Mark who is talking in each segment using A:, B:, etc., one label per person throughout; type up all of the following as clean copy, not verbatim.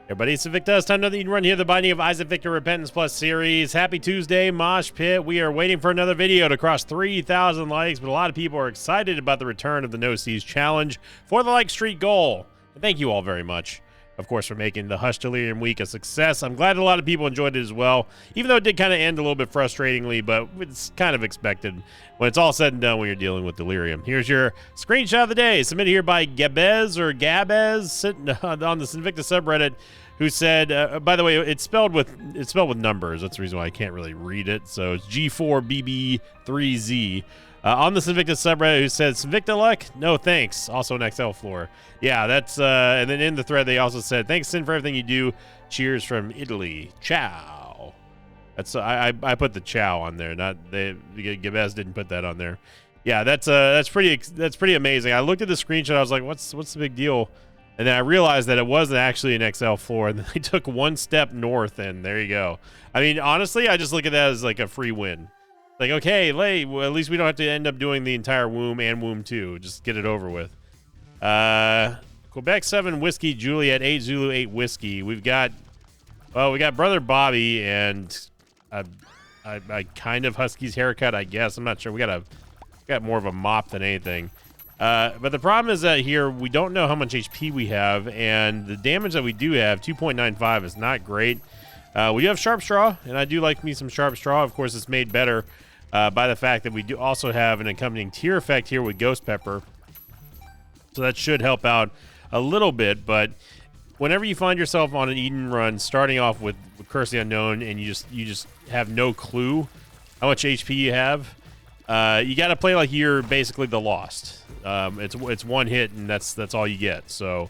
A: Everybody, it's Invicta. It's time to run here, the Binding of Isaac Victor Repentance Plus series. Happy Tuesday, Mosh Pit. We are waiting for another video to cross 3,000 likes, but a lot of people are excited about the return of the No Seas Challenge for the like streak goal. And thank you all very much, of course, for making the Hush Delirium week a success. I'm glad a lot of people enjoyed it as well, even though it did kind of end a little bit frustratingly, but it's kind of expected when it's all said and done when you're dealing with Delirium. Here's your screenshot of the day, submitted here by Gabez sitting on the Invicta subreddit, who said, by the way, it's spelled with numbers. That's the reason why I can't really read it. So it's G4BB3Z. On the Invicta subreddit, who says, Invicta luck? No, thanks. Also an XL floor. Yeah, that's, and then in the thread, they also said, thanks, Sin, for everything you do. Cheers from Italy. Ciao. That's, I put the ciao on there. Not, Gabez didn't put that on there. Yeah, that's pretty amazing. I looked at the screenshot. I was like, what's the big deal? And then I realized that it wasn't actually an XL floor, and then they took one step north, and there you go. I mean, honestly, I just look at that as like a free win. Like, okay, well, at least we don't have to end up doing the entire womb and womb 2. Just get it over with. Quebec 7 Whiskey Juliet 8 Zulu 8 Whiskey. We got Brother Bobby and I kind of Husky's haircut, I guess. I'm not sure. We got more of a mop than anything. But the problem is that here we don't know how much HP we have, and the damage that we do have, 2.95, is not great. We do have Sharp Straw, and I do like me some Sharp Straw. Of course, it's made better by the fact that we do also have an accompanying tear effect here with Ghost Pepper. So that should help out a little bit, but whenever you find yourself on an Eden run, starting off with Curse the Unknown, and you just have no clue how much HP you have, you got to play like you're basically the Lost. It's one hit, and that's all you get. So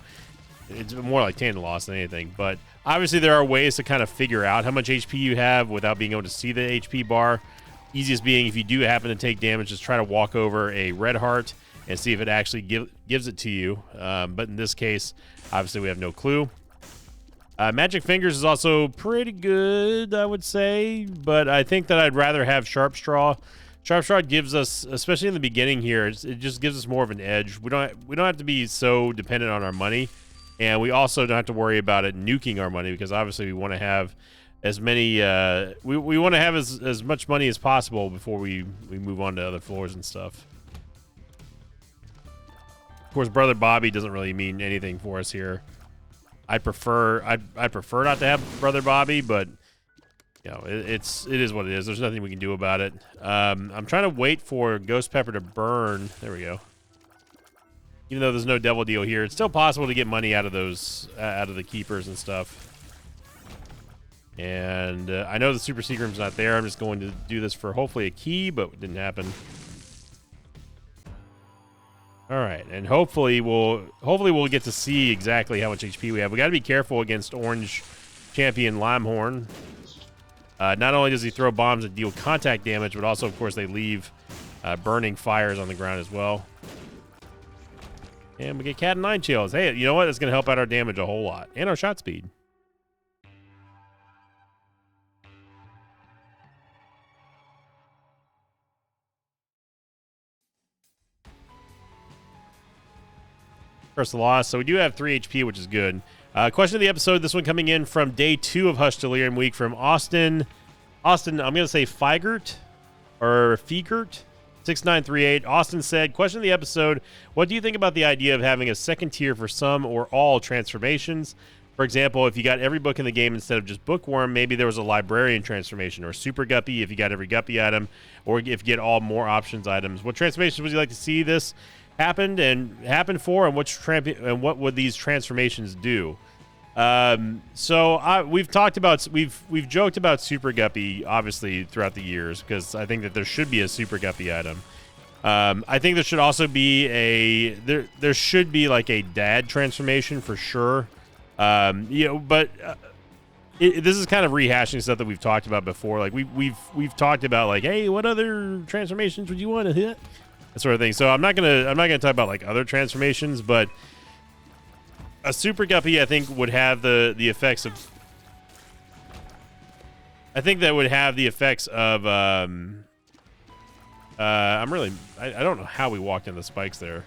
A: it's more like Tandem Lost than anything. But obviously there are ways to kind of figure out how much HP you have without being able to see the HP bar. Easiest being, if you do happen to take damage, just try to walk over a red heart and see if it actually gives it to you. But in this case, obviously we have no clue. Magic Fingers is also pretty good, I would say, but I think that I'd rather have Sharp Straw. Sharp Straw gives us, especially in the beginning here, it just gives us more of an edge. We don't have to be so dependent on our money, and we also don't have to worry about it nuking our money, because obviously we want to have as many we want to have as much money as possible before we move on to other floors and stuff. Of course, Brother Bobby doesn't really mean anything for us here. I prefer not to have Brother Bobby, but you know, it is what it is. There's nothing we can do about it. I'm trying to wait for Ghost Pepper to burn. There we go. Even though there's no Devil Deal here, it's still possible to get money out of those, out of the keepers and stuff. And I know the Super Seagram's not there. I'm just going to do this for hopefully a key, but it didn't happen. All right, and hopefully we'll get to see exactly how much HP we have. We got to be careful against Orange Champion Limehorn. Not only does he throw bombs that deal contact damage, but also, of course, they leave burning fires on the ground as well. And we get Cat and Nine Chills. Hey, you know what? It's going to help out our damage a whole lot. And our shot speed. First loss. So we do have 3 HP, which is good. Question of the episode. This one coming in from day 2 of Hush Delirium Week from Austin, I'm going to say Feigert or Feigert 6938. Austin said, question of the episode, what do you think about the idea of having a second tier for some or all transformations? For example, if you got every book in the game instead of just Bookworm, maybe there was a Librarian transformation, or Super Guppy if you got every Guppy item, or if you get all more options items. What transformations would you like to see this happen for, and what would these transformations do? So we've joked about Super Guppy obviously throughout the years, because I think that there should be a Super Guppy item. I think there should also be there should be like a dad transformation for sure. You know, but this is kind of rehashing stuff that we've talked about before. Like we've talked about, like, hey, what other transformations would you want to hit? That sort of thing. So I'm not gonna talk about like other transformations, but a Super Guppy, I think, would have the effects of. I think that would have the effects of. I don't know how we walked into the spikes there.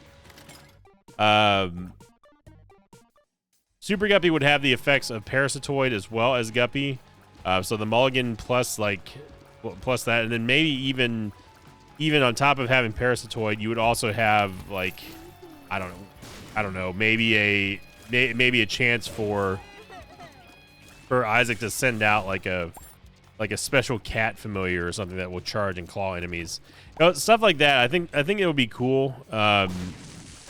A: Super Guppy would have the effects of Parasitoid as well as Guppy. So the mulligan plus plus that, and then maybe even on top of having Parasitoid, you would also have like I don't know, maybe a chance for Isaac to send out like a special cat familiar or something that will charge and claw enemies. You know, stuff like that. I think it would be cool.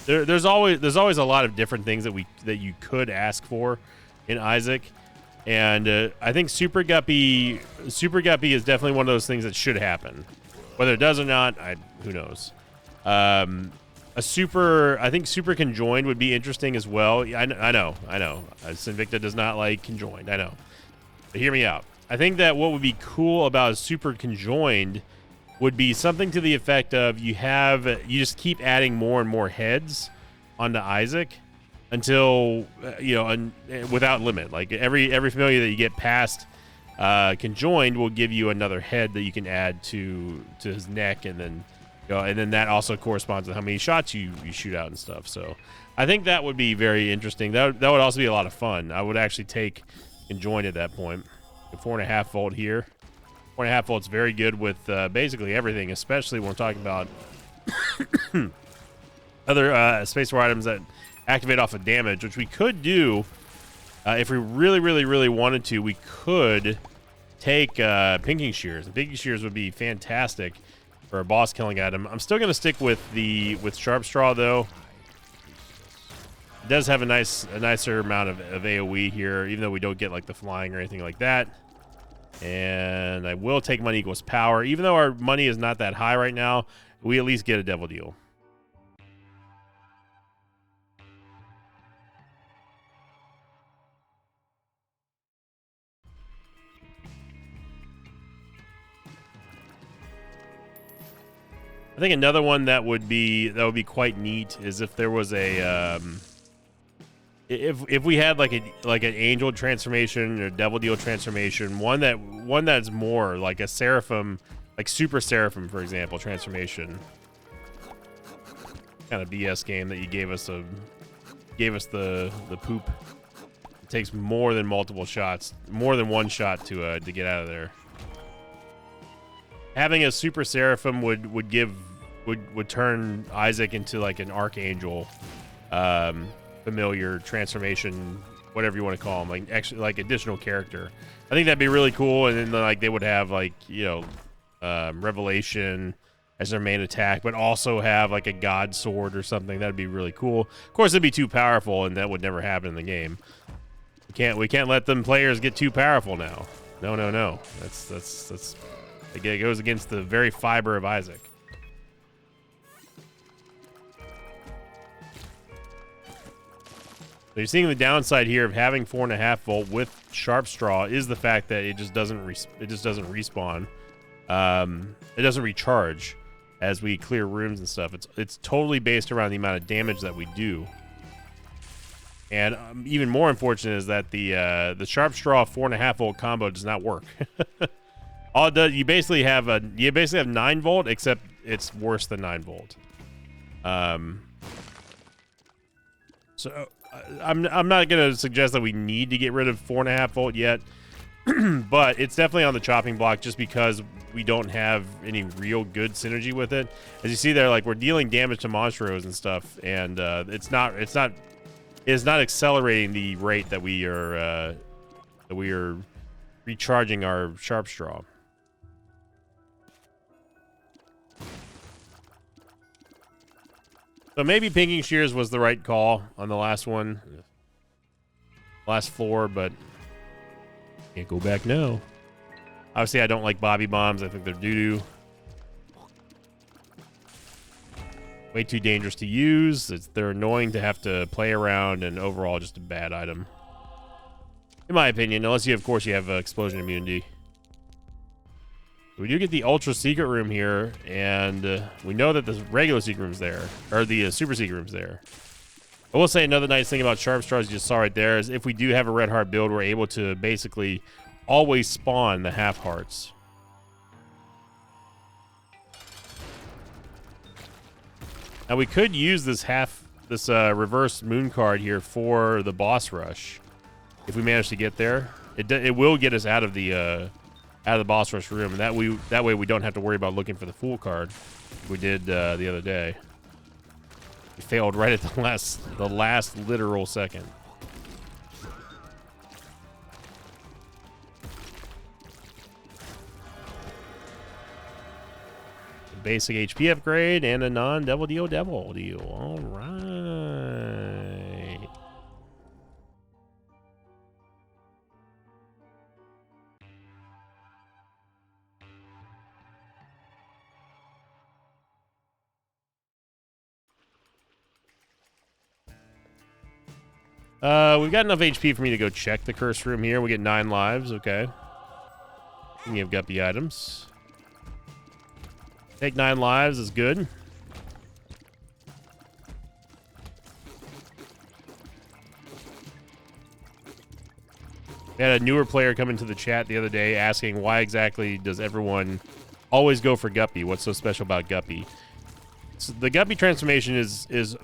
A: There's always a lot of different things that you could ask for in Isaac, and I think Super Guppy is definitely one of those things that should happen. Whether it does or not, who knows. I think Super Conjoined would be interesting as well. I know. Sinvicta does not like Conjoined. I know. But hear me out. I think that what would be cool about Super Conjoined would be something to the effect of you just keep adding more and more heads onto Isaac until without limit. Like every familiar that you get past Conjoined will give you another head that you can add to his neck, and then that also corresponds to how many shots you shoot out and stuff. So I think that would be very interesting. That would also be a lot of fun. I would actually take Conjoined at that point. 4.5 volt here. 4.5 volts very good with basically everything, especially when we're talking about other Space War items that activate off of damage, which we could do if we really, really, really wanted to. We could take Pinking Shears. And Pinking Shears would be fantastic for a boss killing item. I'm still going to stick with Sharp Straw though. It does have a nicer amount of AoE here, even though we don't get like the flying or anything like that. And I will take money equals power. Even though our money is not that high right now, we at least get a Devil Deal. I think another one that would be quite neat is if there was a if we had like an angel transformation or devil deal transformation, one that's more like a seraphim, like super seraphim, for example, transformation. Kind of BS game that you gave us the poop. It takes more than multiple shots, more than one shot to get out of there. Having a super seraphim would turn Isaac into like an archangel, familiar transformation, whatever you want to call him, like actually like additional character. I think that'd be really cool. And then like they would have like Revelation as their main attack, but also have like a god sword or something. That'd be really cool. Of course, it'd be too powerful, and that would never happen in the game. We can't let them players get too powerful now. No. That's it goes against the very fiber of Isaac. So you're seeing the downside here of having 4.5 volt with Sharp Straw is the fact that it just doesn't respawn. It doesn't recharge as we clear rooms and stuff. It's totally based around the amount of damage that we do. And even more unfortunate is that the Sharp Straw 4.5 volt combo does not work. All it does, you basically have 9 volt, except it's worse than 9 volt. So I'm not going to suggest that we need to get rid of 4.5 volt yet, but it's definitely on the chopping block just because we don't have any real good synergy with it. As you see there, like we're dealing damage to Monstros and stuff, and it's not accelerating the rate that we are recharging our Sharp Straw. So maybe Pinking Shears was the right call on the last one, last floor, but can't go back now. Obviously, I don't like Bobby Bombs. I think they're doo-doo. Way too dangerous to use. They're annoying to have to play around, and overall just a bad item. In my opinion, unless you, of course, you have explosion immunity. We do get the ultra secret room here, and we know that the regular secret room's there, or the super secret room's there. I will say another nice thing about Sharp Straws you just saw right there is if we do have a red heart build, we're able to basically always spawn the half hearts. Now we could use this half this reverse moon card here for the boss rush. If we manage to get there, it will get us out of the boss rush room, and that way we don't have to worry about looking for the Fool card. We did the other day. We failed right at the last literal second. Basic HP upgrade and a non-Devil Deal Devil Deal. All right. We've got enough HP for me to go check the curse room here. We get 9 lives. Okay. We can give Guppy items. Take 9 lives is good. We had a newer player come into the chat the other day asking why exactly does everyone always go for Guppy? What's so special about Guppy? So the Guppy transformation is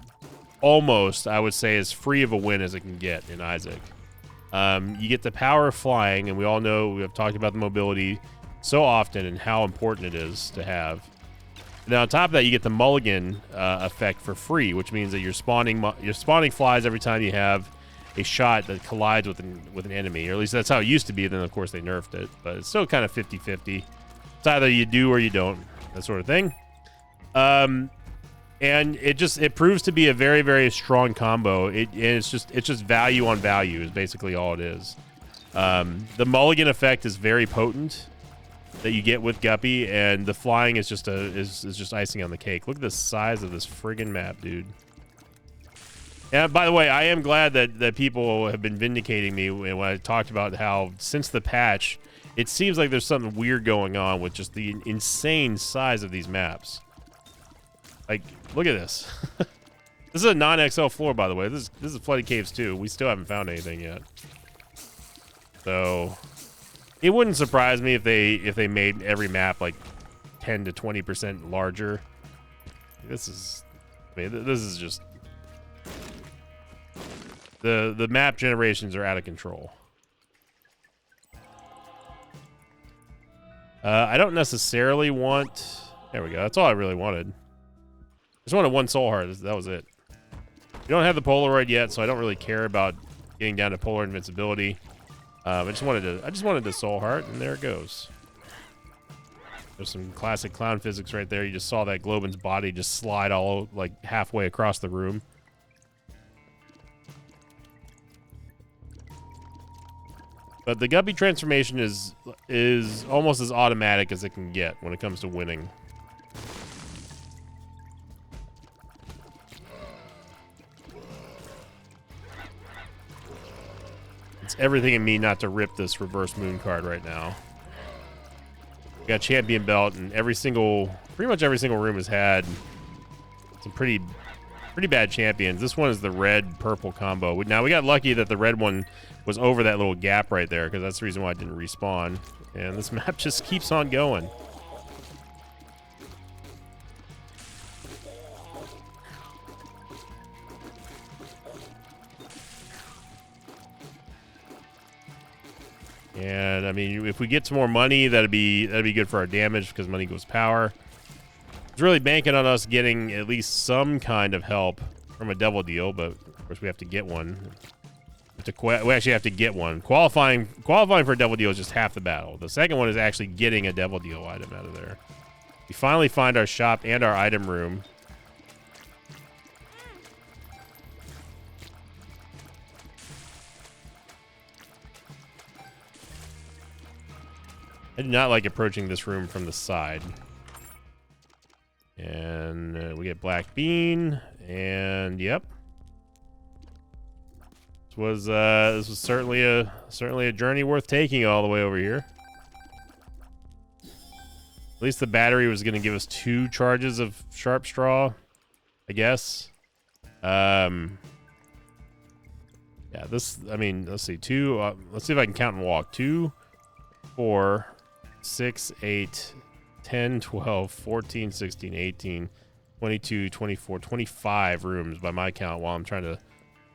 A: almost, I would say, as free of a win as it can get in Isaac. You get the power of flying, and we all know, we have talked about the mobility so often and how important it is to have. Now, on top of that, you get the mulligan effect for free, which means that you're spawning flies every time you have a shot that collides with an enemy, or at least that's how it used to be. Then, of course, they nerfed it, but it's still kind of 50-50. It's either you do or you don't, that sort of thing. And it proves to be a very, very strong combo. It's just value on value is basically all it is. The mulligan effect is very potent that you get with Guppy, and the flying is just icing on the cake. Look at the size of this friggin' map, dude. And by the way, I am glad that people have been vindicating me when I talked about how since the patch, it seems like there's something weird going on with just the insane size of these maps. Like, look at this. This is a non-XL floor, by the way. This is Flooded Caves 2. We still haven't found anything yet. So it wouldn't surprise me if they made every map like 10 to 20% larger. This is just the map generations are out of control. I don't necessarily want. There we go. That's all I really wanted. I just wanted 1 soul heart. That was it. We don't have the Polaroid yet, so I don't really care about getting down to polar invincibility. I just wanted the soul heart, and there it goes. There's some classic clown physics right there. You just saw that Globin's body just slide all like halfway across the room. But the Guppy transformation is almost as automatic as it can get when it comes to winning. It's everything in me not to rip this reverse moon card right now. We got champion belt, and pretty much every single room has had some pretty bad champions. This one is the red-purple combo. Now, we got lucky that the red one was over that little gap right there, because that's the reason why it didn't respawn. And this map just keeps on going. And I mean, if we get some more money, that'd be good for our damage, because money goes power. It's really banking on us getting at least some kind of help from a devil deal, but of course we have to get one. We actually have to get one. Qualifying for a devil deal is just half the battle. The second one is actually getting a devil deal item out of there. We finally find our shop and our item room. I do not like approaching this room from the side. And we get black bean, and yep. This was certainly a journey worth taking all the way over here. At least the battery was going to give us 2 charges of sharp straw, I guess. Yeah, I mean, let's see, 2. Let's see if I can count and walk. 2, 4, 6, 8, 10, 12, 14, 16, 18. 22, 24, 25 rooms by my count while I'm trying to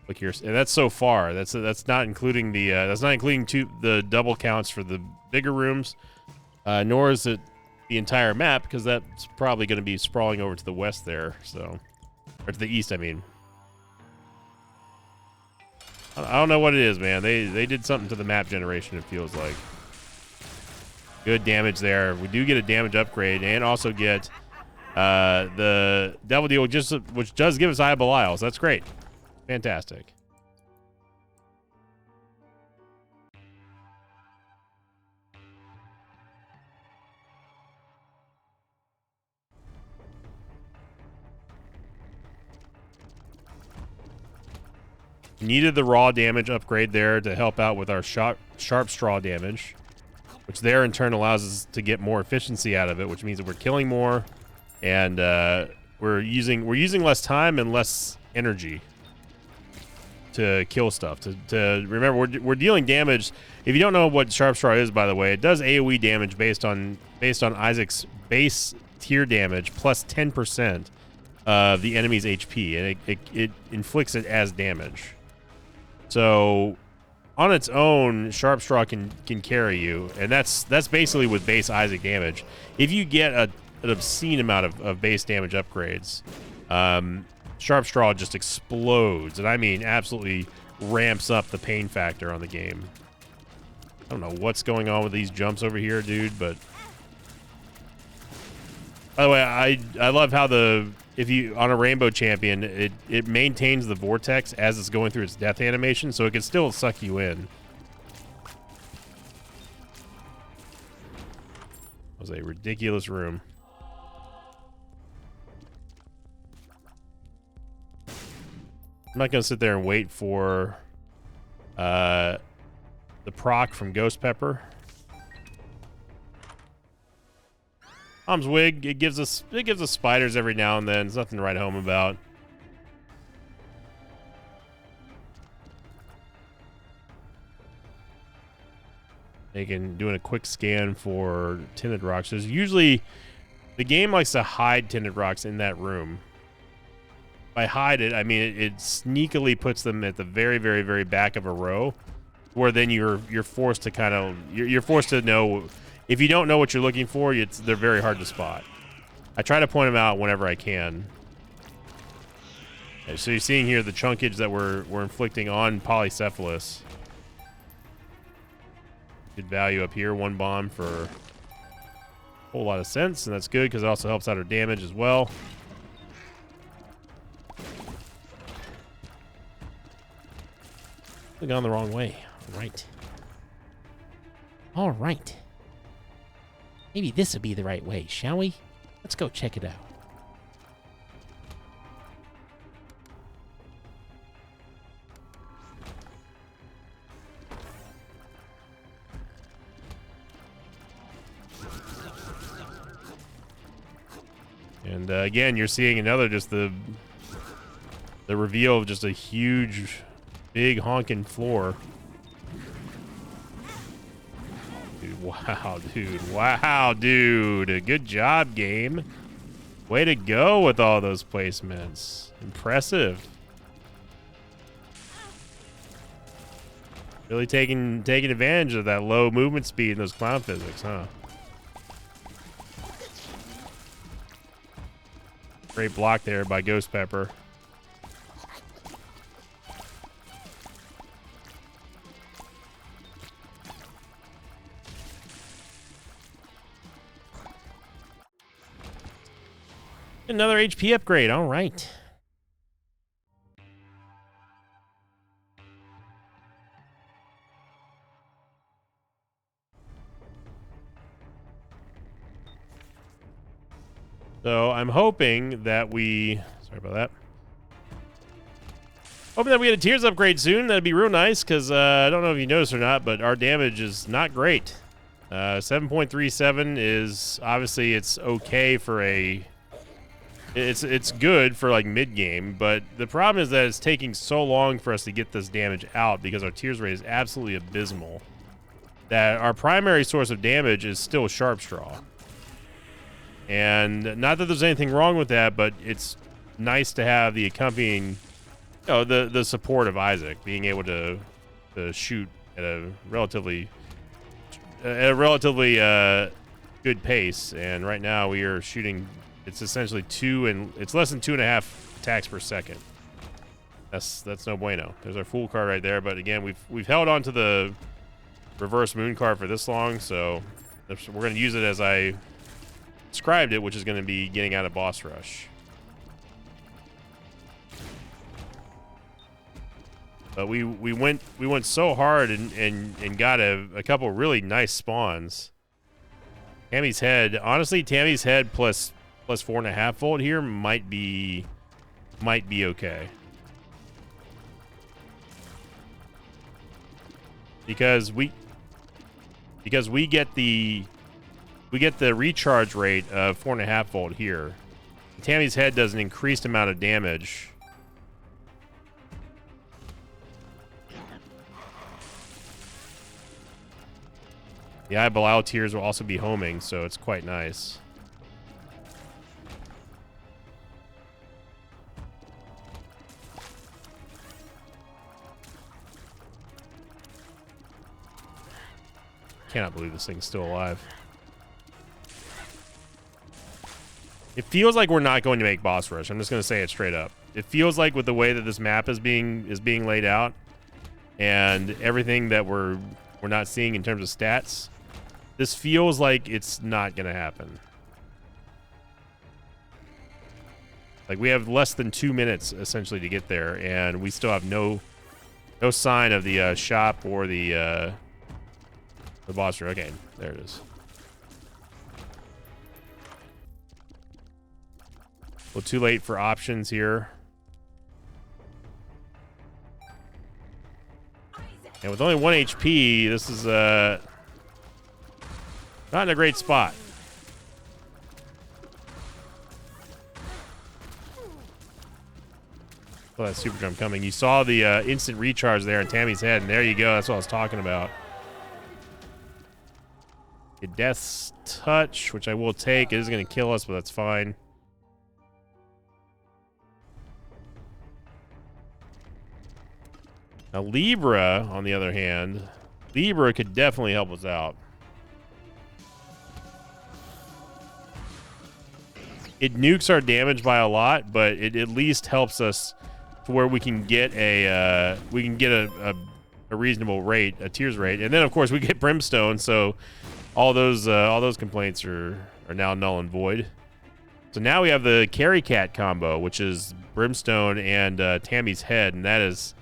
A: look here. And that's so far. That's not including the the double counts for the bigger rooms, nor is it the entire map, because that's probably going to be sprawling over to the west there, so, or to the east, I mean. I don't know what it is, man. They did something to the map generation, it feels like. Good damage there. We do get a damage upgrade and also get the Devil Deal, which does give us Eye of Belial, so that's great. Fantastic. Needed the raw damage upgrade there to help out with our sharp straw damage, which there in turn allows us to get more efficiency out of it, which means that we're killing more, and we're using less time and less energy to kill stuff. To remember, we're dealing damage. If you don't know what sharp straw is, by the way, it does AOE damage based on Isaac's base tier damage plus 10% of the enemy's HP, and it inflicts it as damage. So, on its own, Sharp Straw can carry you, and that's basically with base Isaac damage. If you get an obscene amount of base damage upgrades, Sharp Straw just explodes, and I mean absolutely ramps up the pain factor on the game. I don't know what's going on with these jumps over here, dude, but... By the way, I love how if you on a Rainbow Champion, it maintains the vortex as it's going through its death animation, so it can still suck you in. That was a ridiculous room. I'm not gonna sit there and wait for the proc from Ghost Pepper. Mom's wig, it gives us spiders every now and then. There's nothing to write home about. Doing a quick scan for tinted rocks. There's usually, the game likes to hide tinted rocks in that room. By hide it, I mean it sneakily puts them at the very, very, very back of a row, where then you're forced to you're forced to know. If you don't know what you're looking for, they're very hard to spot. I try to point them out whenever I can. Okay, so you're seeing here the chunkage that we're inflicting on Polycephalus. Good value up here. 1 bomb for a whole lot of sense, and that's good because it also helps out our damage as well. We've gone the wrong way. All right. All right. Maybe this will be the right way, shall we? Let's go check it out. And again, you're seeing another the reveal of just a huge, big honking floor. Wow, dude. Wow, dude. Good job, game. Way to go with all those placements. Impressive. Really taking advantage of that low movement speed and those clown physics, huh? Great block there by Ghost Pepper. Another HP upgrade. All right. So I'm hoping that sorry about that. Hoping that we get a Tears upgrade soon. That'd be real nice because I don't know if you noticed or not, but our damage is not great. 7.37 is obviously it's okay for It's good for like mid game, but the problem is that it's taking so long for us to get this damage out because our Tears rate is absolutely abysmal. That our primary source of damage is still Sharp Straw. And not that there's anything wrong with that, but it's nice to have the accompanying, the support of Isaac, being able to shoot at a relatively good pace. And right now we are shooting. It's essentially it's less than 2.5 attacks per second. That's no bueno. There's our Fool card right there. But again, we've held on to the reverse Moon card for this long, so we're going to use it as I described it, which is going to be getting out of boss rush. But we went so hard and got a couple really nice spawns. Tammy's Head, honestly, Tammy's Head plus 4.5 volt here might be okay. Because we get the recharge rate of 4.5 volt here. Tammy's Head does an increased amount of damage. The Eye of Belial Tears will also be homing, so it's quite nice. Cannot believe this thing's still alive. It feels like we're not going to make boss rush. I'm just going to say it straight up. It feels like with the way that this map is being laid out and everything that we're not seeing in terms of stats, this feels like it's not going to happen. Like, we have less than 2 minutes essentially to get there, and we still have no sign of the shop or the boss room. Okay, there it is. Well, too late for options here. And with only 1 HP, this is not in a great spot. Saw that super jump coming. You saw the instant recharge there in Tammy's Head, and there you go. That's what I was talking about. A Death's Touch, which I will take. It is going to kill us, but that's fine. Now, Libra, on the other hand, Libra could definitely help us out. It nukes our damage by a lot, but it at least helps us to where we can get a reasonable rate, a tears rate, and then of course we get Brimstone. So all those complaints are now null and void. So now we have the Carry Cat combo, which is Brimstone and Tammy's Head, and that is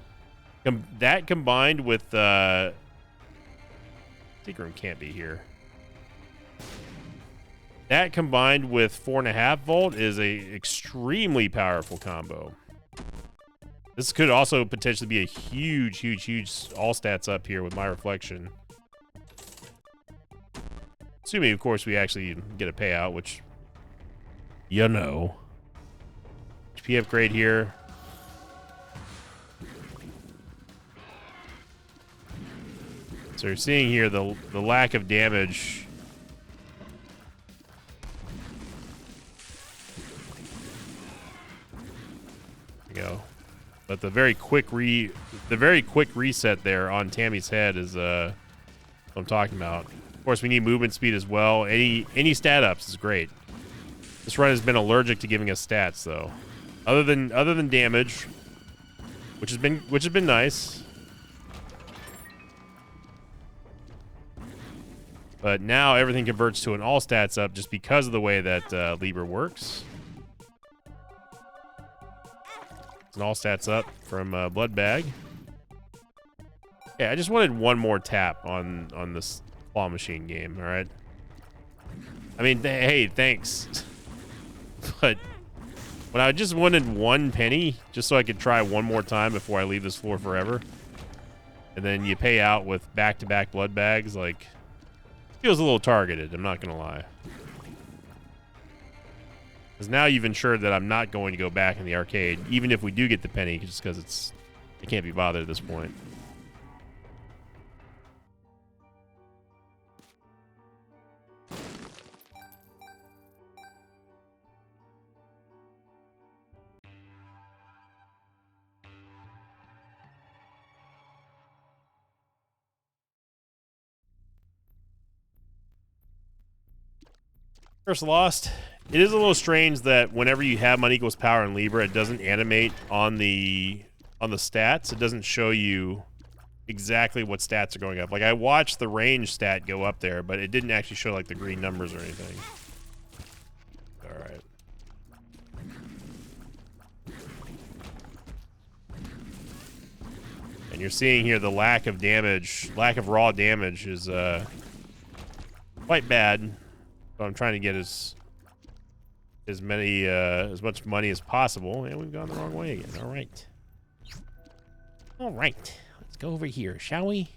A: that combined with Secret Room can't be here. That combined with 4.5 volt is a extremely powerful combo. This could also potentially be a huge all stats up here with my reflection. Assuming, of course, we actually get a payout, which, you know. HP upgrade here. So you're seeing here the lack of damage. Go, but the very quick reset there on Tammy's Head is what I'm talking about. Of course, we need movement speed as well. Any stat ups is great. This run has been allergic to giving us stats though, other than damage, which has been nice. But now everything converts to an all stats up just because of the way that Libra works. And all stats up from Blood Bag. Yeah, I just wanted one more tap on this claw machine game. All right. I mean, hey, thanks. But when I just wanted 1 penny, just so I could try one more time before I leave this floor forever, and then you pay out with back-to-back Blood Bags, like, feels a little targeted. I'm not gonna lie. Because now you've ensured that I'm not going to go back in the arcade, even if we do get the penny, just because it can't be bothered at this point. First Lost. It is a little strange that whenever you have money equals power in Libra, it doesn't animate on the stats. It doesn't show you exactly what stats are going up. Like I watched the range stat go up there, but it didn't actually show like the green numbers or anything. All right. And you're seeing here the lack of damage, lack of raw damage is quite bad. So I'm trying to get as much money as possible, and we've gone the wrong way again. All right. All right. Let's go over here, shall we?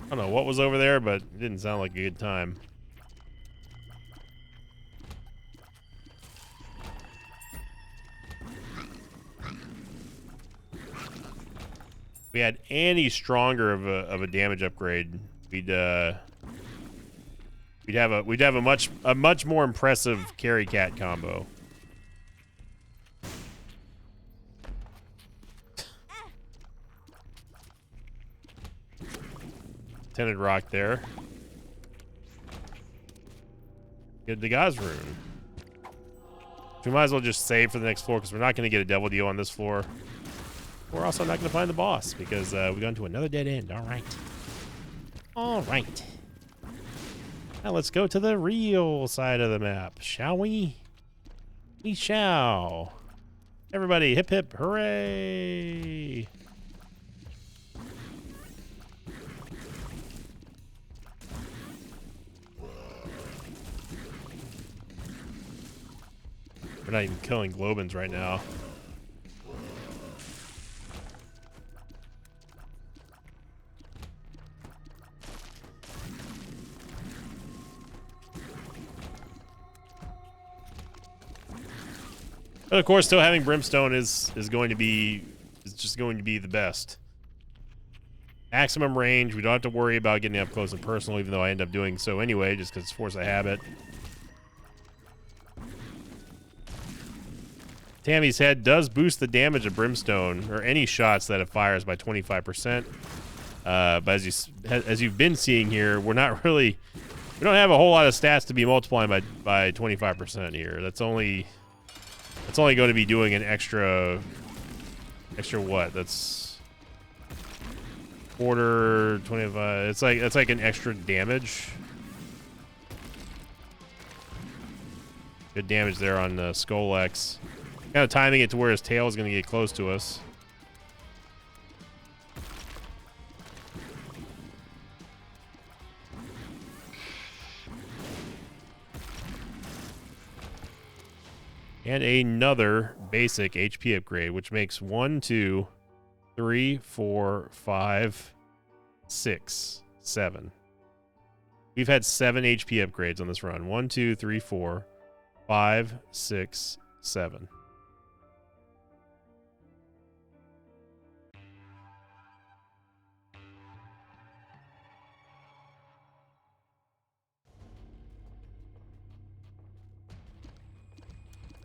A: I don't know what was over there, but it didn't sound like a good time. If we had any stronger of a damage upgrade, we'd have a much more impressive carry cat combo. Tinted rock there. Get the Gaz rune. We might as well just save for the next floor because we're not going to get a double deal on this floor. We're also not going to find the boss because we've gone to another dead end. All right. All right. Now let's go to the real side of the map, shall we? We shall. Everybody, hip hip, hooray! We're not even killing Globins right now. But of course, still having Brimstone is just going to be the best. Maximum range. We don't have to worry about getting up close and personal, even though I end up doing so anyway, just because it's force of habit. Tammy's head does boost the damage of Brimstone or any shots that it fires by 25%. But as you've been seeing here, we don't have a whole lot of stats to be multiplying by 25% here. That's only going to be doing an extra what? That's quarter 25. It's like an extra damage. Good damage there on Skolex. Kind of timing it to where his tail is going to get close to us. And another basic HP upgrade, which makes 1, 2, 3, 4, 5, 6, 7. We've had 7 HP upgrades on this run. 1, 2, 3, 4, 5, 6, 7.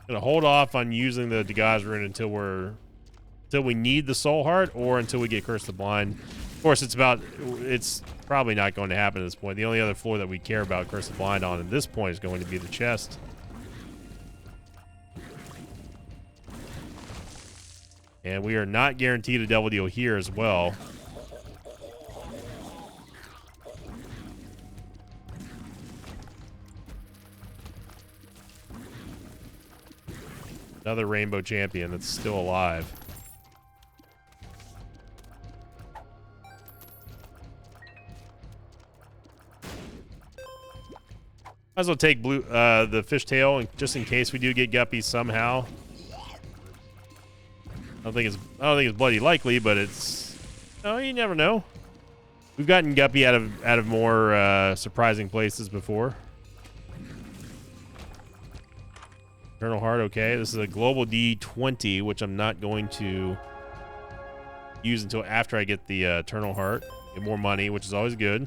A: Gonna hold off on using the Dagaz rune until we need the Soul Heart or until we get Curse the Blind. Of course, it's probably not going to happen at this point. The only other floor that we care about Curse the Blind on at this point is going to be the chest. And we are not guaranteed a double deal here as well. Another Rainbow Champion that's still alive. Might as well take the fishtail, and just in case we do get Guppy somehow. I don't think it's bloody likely, but it's. Oh, you never know. We've gotten Guppy out of more surprising places before. Eternal Heart, okay. This is a global D20, which I'm not going to use until after I get the Eternal Heart. Get more money, which is always good.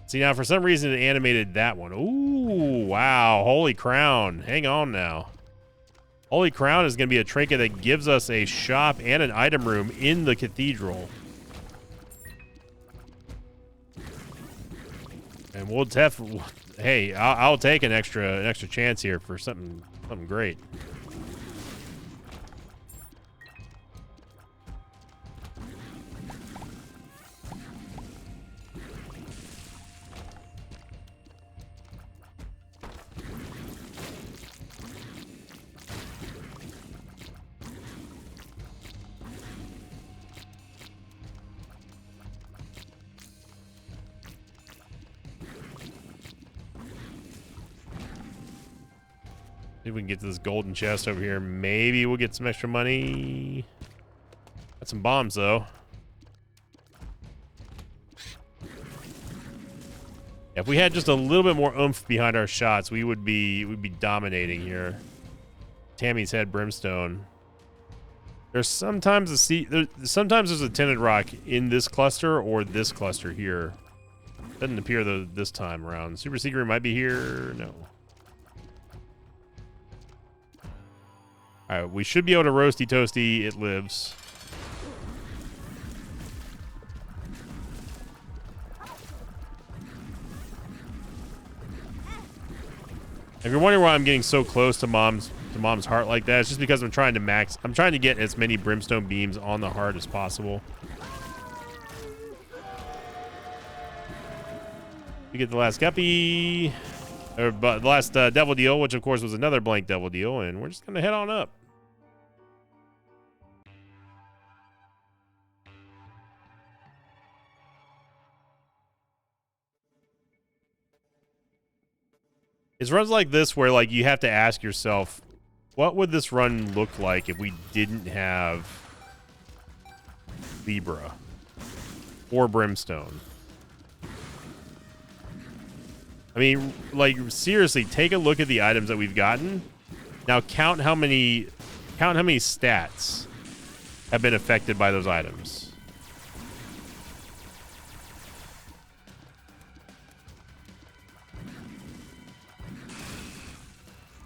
A: See, now for some reason it animated that one. Ooh, wow. Holy Crown. Hang on now. Holy Crown is going to be a trinket that gives us a shop and an item room in the cathedral. And we'll hey, I'll take an extra chance here for something great. See if we can get to this golden chest over here. Maybe we'll get some extra money. Got some bombs though. If we had just a little bit more oomph behind our shots, we'd be dominating here. Tammy's Head Brimstone. There's sometimes sometimes there's a tinted rock in this cluster or this cluster here. Doesn't appear this time around. Super secret might be here. No. All right, we should be able to roasty toasty. It lives. If you're wondering why I'm getting so close to mom's heart like that, it's just because I'm trying to get as many brimstone beams on the heart as possible. We get the last guppy, or the last devil deal, which of course was another blank devil deal, and we're just gonna head on up. It's runs like this where like you have to ask yourself, what would this run look like if we didn't have Libra or Brimstone? I mean, like seriously, take a look at the items that we've gotten. Now count how many stats have been affected by those items.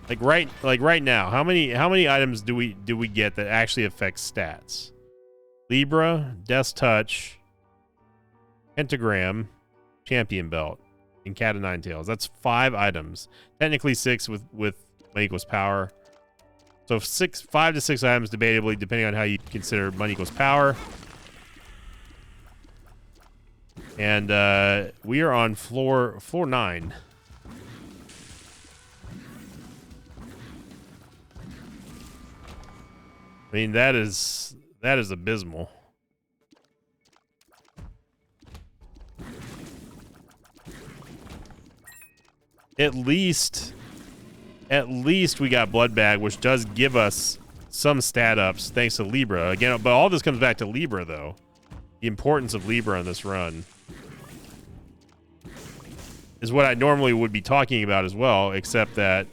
A: Like right now, how many items do we get that actually affect stats? Libra, Death's Touch, Pentagram, Champion Belt, and Cat of Nine Tails. That's 5 items. Technically 6 with money equals power. So 5 to 6 items, debatably, depending on how you consider money equals power. And we are on floor 9. I mean, that is abysmal. At least we got Blood Bag, which does give us some stat ups thanks to Libra. Again, but all this comes back to Libra, though. The importance of Libra on this run is what I normally would be talking about as well, except that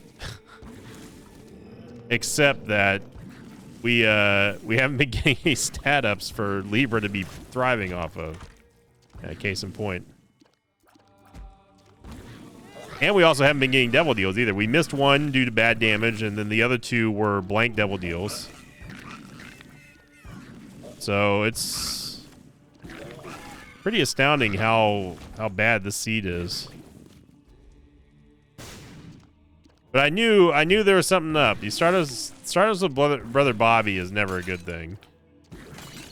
A: we haven't been getting any stat ups for Libra to be thriving off of. Case in point. And we also haven't been getting devil deals either. We missed one due to bad damage, and then the other 2 were blank devil deals. So it's pretty astounding how bad this seed is. But I knew there was something up. You start us with Brother Bobby is never a good thing.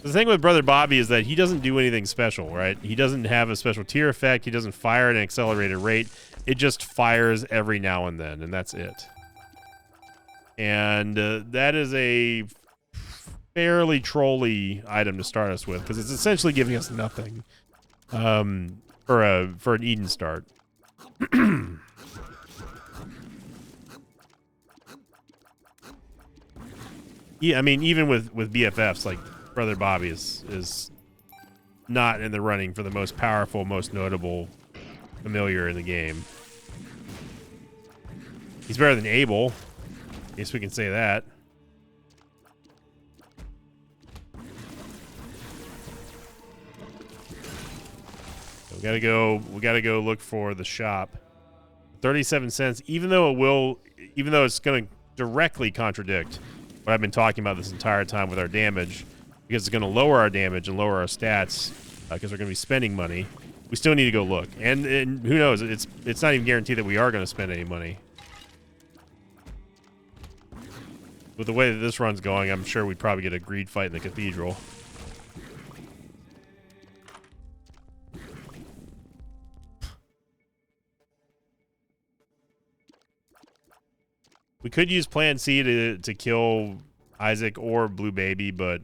A: The thing with Brother Bobby is that he doesn't do anything special, right? He doesn't have a special tier effect. He doesn't fire at an accelerated rate. It just fires every now and then, and that's it. And that is a fairly trolly item to start us with, because it's essentially giving us nothing for an Eden start. Yeah, I mean, even with BFFs, like Brother Bobby is not in the running for the most powerful, most notable familiar in the game. He's better than Abel. I guess we can say that. So we gotta go look for the shop. 37 cents, even though it's gonna directly contradict what I've been talking about this entire time with our damage, because it's going to lower our damage and lower our stats because we're going to be spending money. We still need to go look, and who knows? It's not even guaranteed that we are going to spend any money. With the way that this run's going, I'm sure we'd probably get a greed fight in the cathedral. We could use Plan C to kill Isaac or Blue Baby, but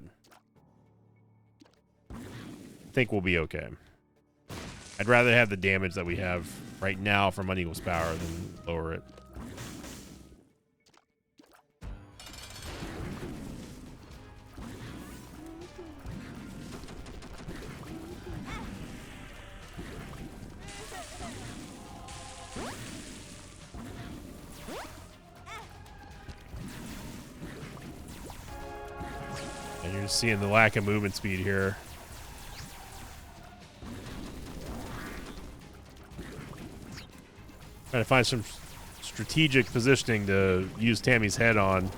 A: I think we'll be okay. I'd rather have the damage that we have right now from Unequal's Power than lower it. And you're seeing the lack of movement speed here. Trying to find some strategic positioning to use Tammy's head on.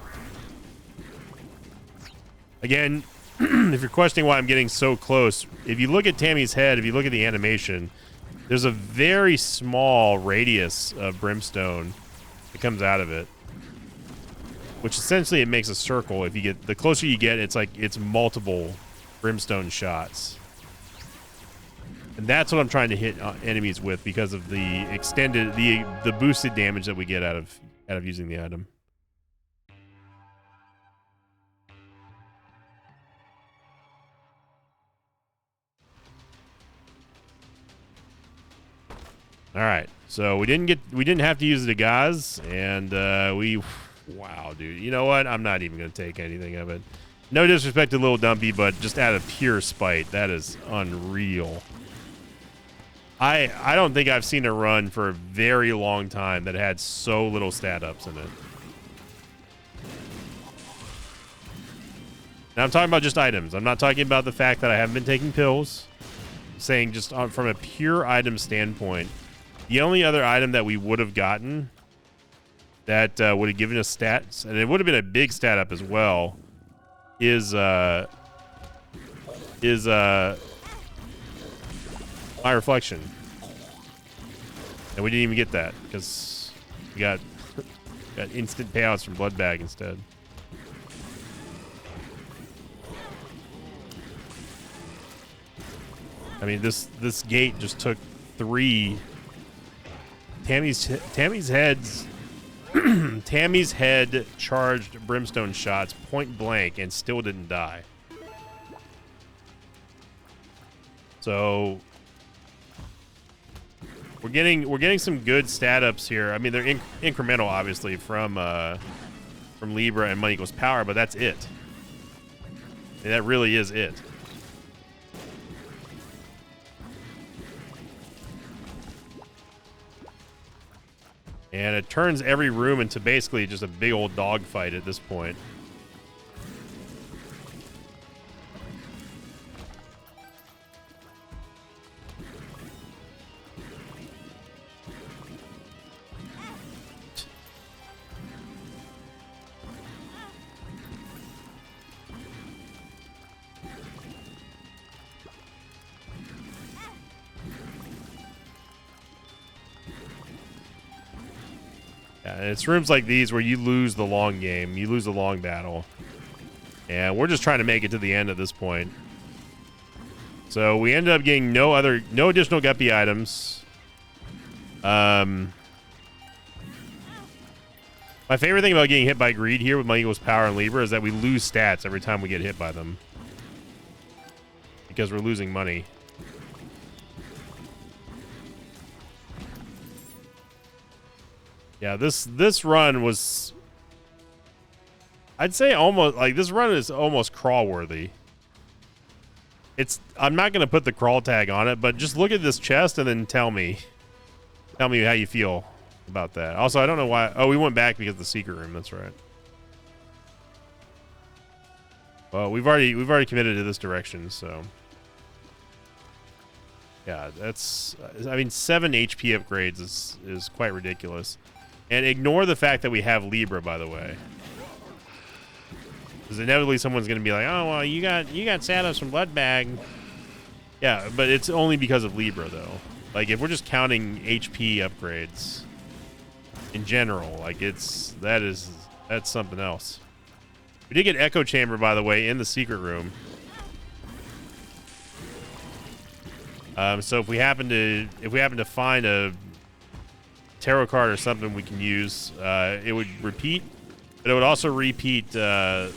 A: Again, if you're questioning why I'm getting so close, if you look at Tammy's head, if you look at the animation, there's a very small radius of brimstone that comes out of it, which essentially it makes a circle. If you get, the closer you get, it's like it's multiple brimstone shots. And that's what I'm trying to hit enemies with because of the extended, the boosted damage that we get out of using the item. All right, so we didn't have to use the Gaz, and wow, dude. You know what? I'm not even gonna take anything of it. No disrespect to Little Dumpy, but just out of pure spite, that is unreal. I don't think I've seen a run for a very long time that had so little stat ups in it. Now I'm talking about just items. I'm not talking about the fact that I haven't been taking pills. I'm saying just from a pure item standpoint, the only other item that we would have gotten that would have given us stats, and it would have been a big stat up as well, is My Reflection. And we didn't even get that because we got instant payouts from Blood Bag instead. I mean, this gate just took 3 Tammy's heads. Tammy's head charged brimstone shots point blank and still didn't die. So we're getting some good stat ups here. I mean, they're incremental, obviously, from Libra and Money Equals Power, but that's it. And that really is it. And it turns every room into basically just a big old dogfight at this point. Yeah, and it's rooms like these where you lose the long game. You lose the long battle. And we're just trying to make it to the end at this point. So we ended up getting no additional guppy items. My favorite thing about getting hit by greed here with Money Equals Power and Libra is that we lose stats every time we get hit by them. Because we're losing money. Yeah, this run was, I'd say almost, like, this run is almost crawl worthy. I'm not going to put the crawl tag on it, but just look at this chest and then tell me how you feel about that. Also, I don't know why, oh, we went back because of the secret room, that's right. Well, we've already committed to this direction, so. Yeah, that's, I mean, 7 HP upgrades is quite ridiculous. And ignore the fact that we have Libra, by the way. Because inevitably someone's going to be like, oh, well, you got Sados from Bloodbag. Yeah, but it's only because of Libra, though. Like, if we're just counting HP upgrades in general, like, that's something else. We did get Echo Chamber, by the way, in the secret room. So if we happen to find a tarot card or something we can use, it would repeat, but it would also repeat the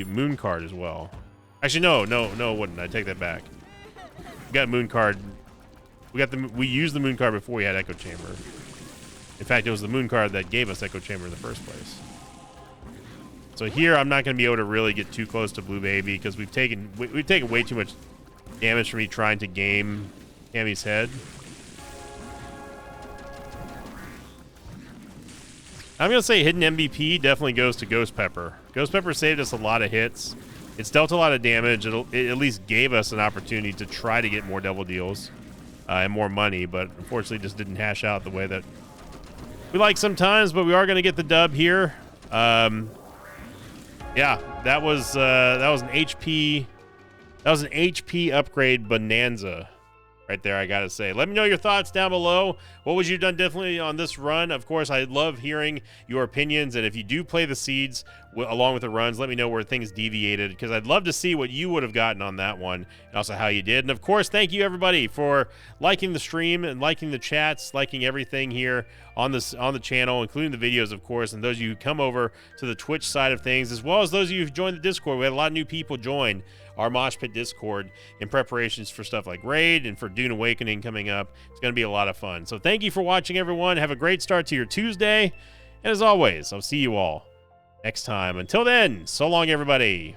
A: moon card as well. Actually, no, it wouldn't. I take that back. We got moon card. We used the moon card before we had Echo Chamber. In fact, it was the moon card that gave us Echo Chamber in the first place. So here, I'm not going to be able to really get too close to Blue Baby because we've taken way too much damage from me trying to game Tammy's head. I'm going to say hidden MVP definitely goes to Ghost Pepper. Ghost Pepper saved us a lot of hits. It's dealt a lot of damage. It at least gave us an opportunity to try to get more double deals and more money, but unfortunately just didn't hash out the way that we like sometimes, but we are going to get the dub here. Yeah, that was an HP upgrade bonanza right there, I gotta say. Let me know your thoughts down below. What would you have done differently on this run? Of course, I love hearing your opinions, and if you do play the seeds along with the runs, let me know where things deviated, because I'd love to see what you would have gotten on that one, and also how you did. And of course, thank you everybody for liking the stream and liking the chats, liking everything here on the channel, including the videos, of course, and those of you who come over to the Twitch side of things, as well as those of you who've joined the Discord. We had a lot of new people join our Mosh Pit Discord in preparations for stuff like Raid and for Dune Awakening coming up. It's going to be a lot of fun. So thank you for watching, everyone. Have a great start to your Tuesday. And as always, I'll see you all next time. Until then, so long, everybody.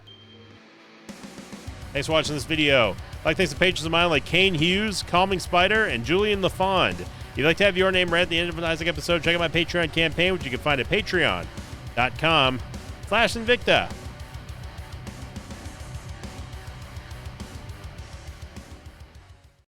A: Thanks for watching this video. Thanks to patrons of mine like Kane Hughes, Calming Spider, and Julian LaFond. If you'd like to have your name read at the end of an Isaac episode, check out my Patreon campaign, which you can find at patreon.com/Invicta.